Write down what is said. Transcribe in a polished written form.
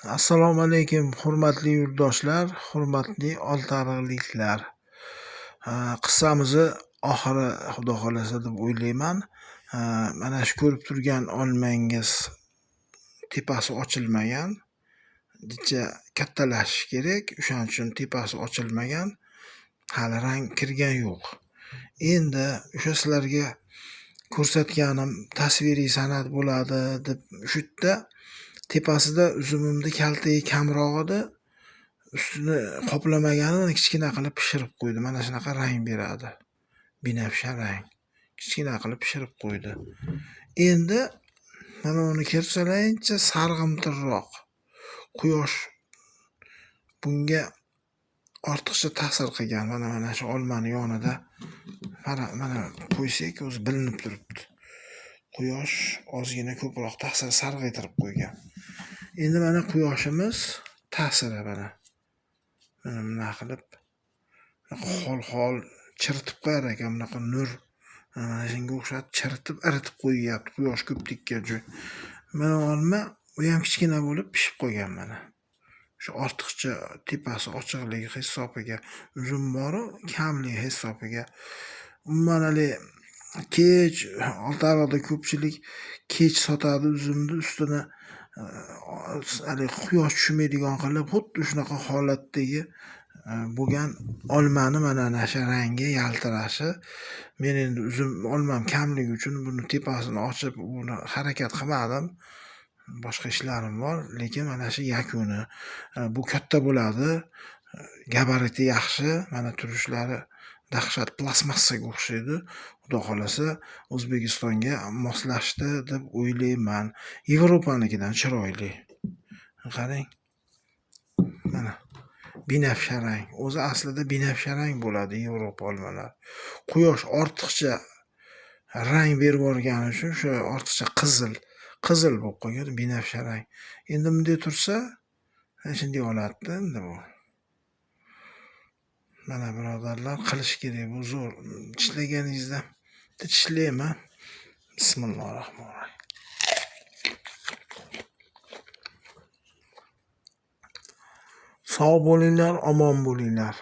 Assalomu alaykum, hurmatli yurtdoshlar, hurmatli oltiariqliklar. Qissamizni oxiri Xudo xolasa deb o'ylayman. Mana shu ko'rib turgan olmangiz tepasi ochilmagan. Ichi kattalashishi kerak, o'shaning uchun tepasi ochilmagan. Hali rang kirgan yo'q. Endi o'sha sizlarga ko'rsatganim tasviriy san'at bo'ladi deb shu yerda tepasida uzumimni kaltayi kamroq edi. Ustini qoplamaganini kichkina qilib pishirib qo'ydi. Mana shunaqa rang beradi. Binafsha rang. Kichkina qilib pishirib qo'ydi. Endi mana uni ko'rsalayincha sarg'imtirroq. Quyosh bunga ortiqcha ta'sir qilgan. Mana shu olmani yonida mana qo'ysak o'zi bilinib turibdi. Quyosh ozgina ko'proq ta'sir sarg'aytirib qo'ygan. Endi mana quyoshimiz ta'siri mana nima qilib hol chiritib qo'yar ekan, bunaqa nur mana shunga o'xshab chiritib iritib qo'yyapti quyosh ko'p tekkan joy. Mana olma u ham kichkina bo'lib pishib qolgan mana. Shu ortiqcha tepasi ochiqligi hisobiga uzum bor-u, kamligi hisobiga. Umuman kech Oltiariqda ko'pchilik kech sotadi uzumni ustini quyosh tushmaydigan qilib, xuddi shunaqa holatdagi bo'lgan olmani mana shu rangi yaltirashi. Men endi olmam kamligi uchun buni tepasini ochib, uni harakat qilmadim. Boshqa ishlarim bor, lekin mana shu yakuni. Bu katta bo'ladi, gabariti yaxshi, mana turishlari dahshat plastmassaga o'xshaydi. Xudo xolasa O'zbekistonga moslashdi deb o'ylayman. Yevropanikidan chiroyli. Qarang. Mana binafsha rang. O'zi aslida binafsha rang bo'ladi Yevropa olmalari. Quyosh ortiqcha rang berib yuborgani uchun o'sha ortiqcha qizil bo'lib qolgan binafsha rang. Endi bunday tursa, shunday holatda endi bu. Mana birodarlar, qilish kerak bu zo'r. Tishlaganingizda tishlayman. Bismillahirrohmanirrohim. Sog' bo'linglar, omon bo'linglar.